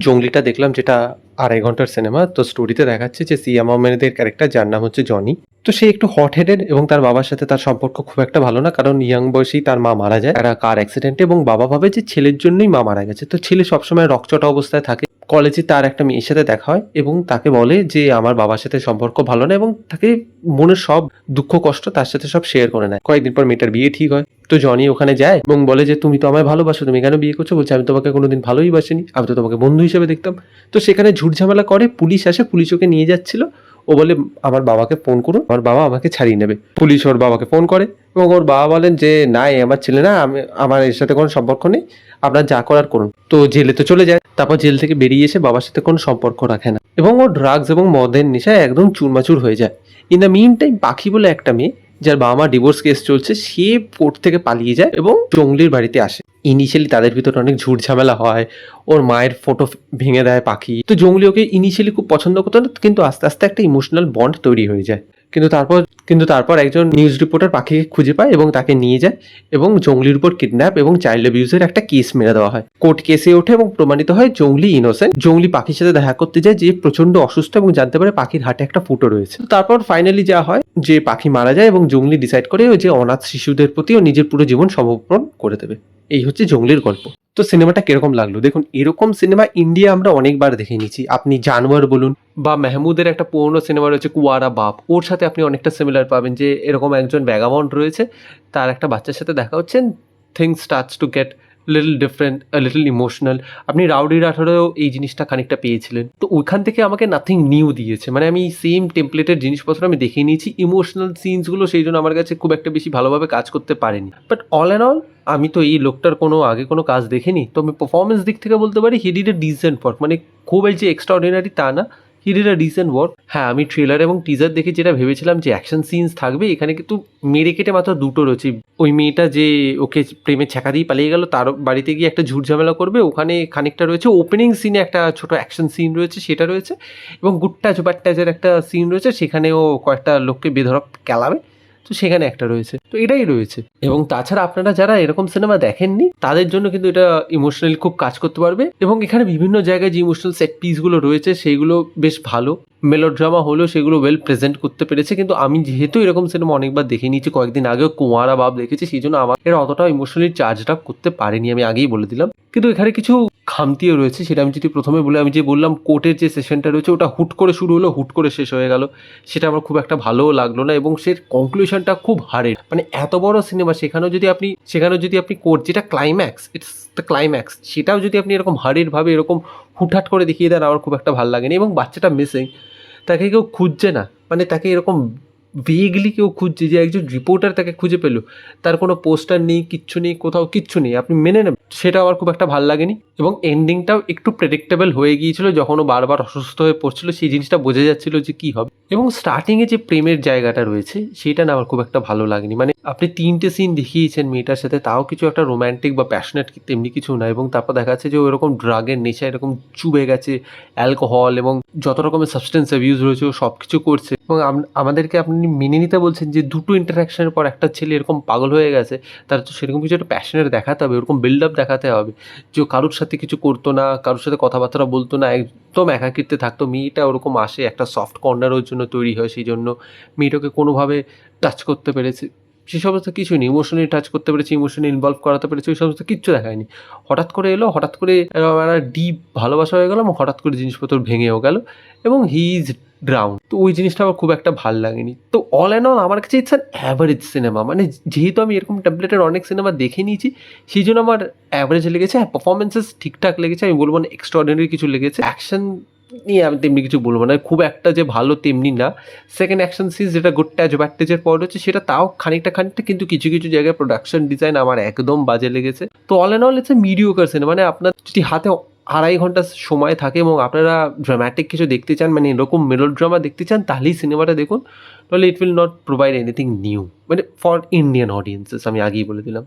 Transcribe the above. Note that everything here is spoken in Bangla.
জংলিটা দেখলাম, যেটা ২.৫ ঘন্টার সিনেমা। তো স্টোরিতে দেখাচ্ছে যে সিয়াম আহমেদের ক্যারেক্টার, যার নাম হচ্ছে জনি। তো সে একটু হট হেডেড এবং তার বাবার সাথে তার সম্পর্ক খুব একটা ভালো না, কারণ ইয়াং বয়সেই তার মা মারা যায় একটা কার অ্যাক্সিডেন্টে, এবং বাবা ভাবে যে ছেলের জন্যই মা মারা গেছে। তো ছেলে সবসময় রকচটা অবস্থায় থাকে। কলেজে তার একটা মেয়ের সাথে দেখা হয় এবং তাকে বলে যে আমার বাবার সাথে সম্পর্ক ভালো না, এবং তাকে মনের সব দুঃখ কষ্ট তার সাথে সব শেয়ার করে নেয়। কয়েকদিন পর মেয়েটার বিয়ে ঠিক হয়। তো জনি ওখানে যায় এবং বলে যে তুমি তো আমায় ভালোবাসো, তুমি কেন বিয়ে করছো? বলছে আমি তোমাকে কোনোদিন ভালোই বাসিনি, আমি তো তোমাকে বন্ধু হিসেবে দেখতাম। তো সেখানে ঝুটঝামেলা করে, পুলিশ আসে, পুলিশ ওকে নিয়ে যাচ্ছিল। ও বলে আমার বাবাকে ফোন করুন, আমার বাবা আমাকে ছাড়িয়ে নেবে। পুলিশ ওর বাবাকে ফোন করে এবং ওর বাবা বলেন যে না, এ আমার ছেলে না, আমার এর সাথে কোনো সম্পর্ক নেই, আপনার যা করার করুন। তো জেলে তো চলে যায়। তারপর জেল থেকে বেরিয়ে এসে বাবার সাথে কোনো সম্পর্ক রাখে না এবং ও ড্রাগস এবং মদের নেশায় একদম চুরমাচুর হয়ে যায়। ইন দ্য মিন টাইম পাখি বলে একটা মেয়ে, যার বাবা মা ডিভোর্স কেস চলছে, সে কোর্ট থেকে পালিয়ে যায় এবং জঙ্গলির বাড়িতে আসে। ইনিশিয়ালি তাদের ভিতরে অনেক ঝুট ঝামেলা হয়। ওর মায়ের ফটো ভেঙে দেয় পাখি। তো জঙ্গলি ওকে ইনিশিয়ালি খুব পছন্দ করতো না, কিন্তু আস্তে আস্তে একটা ইমোশনাল বন্ড তৈরি হয়ে যায়। কিন্তু তারপর একজন নিউজ রিপোর্টার পাখিকে খুঁজে পায় এবং তাকে নিয়ে যায়, এবং জঙ্গলির উপর কিডন্যাপ এবং চাইল্ড অ্যাবিউজের একটা কেস মেরে দেওয়া হয়। কোর্ট কেসে ওঠে এবং প্রমাণিত হয় জঙ্গলি ইনোসেন্ট। জঙ্গলি পাখির সাথে দেখা করতে যায়, যে প্রচন্ড অসুস্থ, এবং জানতে পারে পাখির হাটে একটা ফুটো রয়েছে। তো তারপর ফাইনালি যা হয় যে পাখি মারা যায় এবং জঙ্গলি ডিসাইড করে যে অনাথ শিশুদের প্রতি ও নিজের পুরো জীবন সমর্পণ করে দেবে। এই হচ্ছে জঙ্গলির গল্প। তো সিনেমাটা কিরকম লাগলো? দেখুন, এরকম সিনেমা ইন্ডিয়া আমরা অনেকবার দেখে নিয়েছি। আপনি জানোয়ার বলুন, বা মেহমুদের একটা পুরনো সিনেমা রয়েছে কুয়ারা বাপ, ওর সাথে আপনি অনেকটা সিমিলার পাবেন, যে এরকম একজন ভ্যাগাবন্ড রয়েছে, তার একটা বাচ্চার সাথে দেখা হচ্ছে, things starts to get little different, little emotional. আপনি রাউডি রাঠোরেও এই জিনিসটা খানিকটা পেয়েছিলেন। তো ওইখান থেকে আমাকে নাথিং নিউ দিয়েছে, মানে আমি সেম টেমপ্লেটের জিনিসপত্র আমি দেখে নিয়েছি। ইমোশনাল সিনসগুলো সেই জন্য আমার কাছে খুব একটা বেশি ভালোভাবে কাজ করতে পারেনি। বাট অল অ্যান্ড অল, আমি তো এই লোকটার আগে কোনো কাজ দেখিনি, তো আমি পারফরমেন্স দিক থেকে বলতে পারি he did A dissent work. মানে খুব এই যে এক্সট্রাঅর্ডিনারি তা না, he did A dissent work. হ্যাঁ, আমি ট্রেলার এবং টিজার দেখে যেটা ভেবেছিলাম যে অ্যাকশন সিনস থাকবে, এখানে কিন্তু মেরে কেটে মাত্র দুটো রয়েছে। ওই মেয়েটা যে ওকে প্রেমের ছ্যাঁকা দিয়ে পালিয়ে গেল, তার বাড়িতে গিয়ে একটা ঝুট ঝামেলা করবে, ওখানে খানিকটা রয়েছে। ওপেনিং সিনে একটা ছোট অ্যাকশন সিন রয়েছে, সেটা রয়েছে, এবং গুট্টাচ বাট্টাচের একটা সিন রয়েছে, সেখানেও কয়েকটা লোককে বেধড়ক কেলাবে, তো সেখানে একটা রয়েছে। তো এটাই রয়েছে। এবং তাছাড়া আপনারা যারা এরকম সিনেমা দেখেননি, তাদের জন্য কিন্তু এটা ইমোশনালি খুব কাজ করতে পারবে। এবং এখানে বিভিন্ন জায়গায় যে ইমোশনাল সেট পিসগুলো রয়েছে, সেইগুলো বেশ ভালো। মেলোড্রামা হলেও সেগুলো ওয়েল প্রেজেন্ট করতে পেরেছে। কিন্তু আমি যেহেতু এরকম সিনেমা অনেকবার দেখে নিয়েছি, কয়েকদিন আগেও কুঁয়ারা বাপ দেখেছি, সেই জন্য আমার এরা অতটা ইমোশনালি চার্জড আপ করতে পারেনি, আমি আগেই বলে দিলাম। কিন্তু এখানে কিছু খামতিও রয়েছে, সেটা আমি যদি প্রথমে বলে, আমি যে বললাম কোর্টের যে সেশনটা রয়েছে, ওটা হুট করে শুরু হলো, হুট করে শেষ হয়ে গেল, সেটা আমার খুব একটা ভালোও লাগলো না। এবং সে কনক্লুশনটা খুব হার্ডেড, মানে এত বড় সিনেমা, সেখানেও যদি আপনি কোর্ট, যেটা ক্লাইম্যাক্স, ইটস দ্য ক্লাইম্যাক্স, সেটাও যদি আপনি এরকম হার্ডেড ভাবে এরকম হুটহাট করে দেখিয়ে দেন, আমার খুব একটা ভালো লাগেনি। এবং বাচ্চাটা মিসিং, তাকে কেউ খুঁজছে না, মানে তাকে এরকম ভেগলি কেউ খুঁজছে, যে একজন রিপোর্টার তাকে খুঁজে পেলো, তার কোনো পোস্টার নেই, কিচ্ছু নেই, কোথাও কিচ্ছু নেই, আপনি মেনে নেবেন, সেটা আমার খুব একটা ভালো লাগেনি। এবং এন্ডিংটাও একটু প্রেডিক্টেবল হয়ে গিয়েছিল, যখন ও বারবার অসুস্থ হয়ে পড়ছিল, সেই জিনিসটা বোঝা যাচ্ছিল যে কী হবে। এবং স্টার্টিংয়ে যে প্রেমের জায়গাটা রয়েছে, সেটা না আমার খুব একটা ভালো লাগেনি। মানে আপনি 3টে সিন দেখিয়েছেন মেয়েটার সাথে, তাও কিছু একটা রোম্যান্টিক বা প্যাশনেট তেমনি কিছু না। এবং তারপর দেখা যাচ্ছে যে ও এরকম ড্রাগের নেশা এরকম চুবে গেছে, অ্যালকোহল এবং যত রকমের সাবস্টেন্স অ্যাবিউজ রয়েছে, ও সব কিছু করছে। এবং আমাদেরকে আপনি মেনে নিতে বলছেন যে দুটো ইন্টারাকশনের পর একটা ছেলে এরকম পাগল হয়ে গেছে, তার তো সেরকম কিছু একটা প্যাশনের দেখাতে হবে, ওরকম বিল্ড আপ দেখাতে হবে, যে কারোর সাথে কিছু করতো না, কারোর সাথে কথাবার্তা বলতো না, একদম একাকিত্বে থাকতো। মেয়েটা ওরকম আসে, একটা সফট কর্নার ওর জন্য তৈরি হয়, সেই জন্য মেয়েটাকে কোনোভাবে টাচ করতে পেরেছে, সেই সমস্ত কিছু নেই। ইমোশনালি টাচ করতে পেরেছে, ইমোশনালি ইনভলভ করাতে পেরেছে, ওই সমস্ত কিচ্ছু দেখায়নি। হঠাৎ করে এলো, হঠাৎ করে একটা ডিপ ভালোবাসা হয়ে গেল, এবং হঠাৎ করে জিনিসপত্র ভেঙেও গেল, এবং হি ইজ ড্রাউন। তো ওই জিনিসটা আমার খুব একটা ভাল লাগেনি। তো অল অ্যান্ড অল আমার কাছে ইটস অ্যান অ্যাভারেজ সিনেমা। মানে যেহেতু আমি এরকম টেমপ্লেটের অনেক সিনেমা দেখে নিয়েছি, সেই জন্য আমার অ্যাভারেজ লেগেছে। হ্যাঁ, পারফরমেন্সেস ঠিকঠাক লেগেছে, আমি বলবো না এক্সট্রাঅর্ডিনারি কিছু লেগেছে। অ্যাকশন নিয়ে আমি তেমনি কিছু বলবো না, খুব একটা যে ভালো তেমনি না। সেকেন্ড অ্যাকশন সিন যেটা গুড টাচ ব্যাড টাচের পর হচ্ছে, সেটা তাও খানিকটা, কিন্তু কিছু কিছু জায়গায় প্রোডাকশন ডিজাইন আমার একদম বাজে লেগেছে। তো all and all it's a mediocre cinema. মানে আপনার যদি হাতে 2.5 ঘন্টা সময় থাকে এবং আপনারা ড্রামাটিক কিছু দেখতে চান, মানে এরকম মেলোড্রামা দেখতে চান, তাহলেই সিনেমাটা দেখুন, নাহলে it will not provide anything new, মানে ফর ইন্ডিয়ান অডিয়েন্সেস, আমি আগেই বলে দিলাম।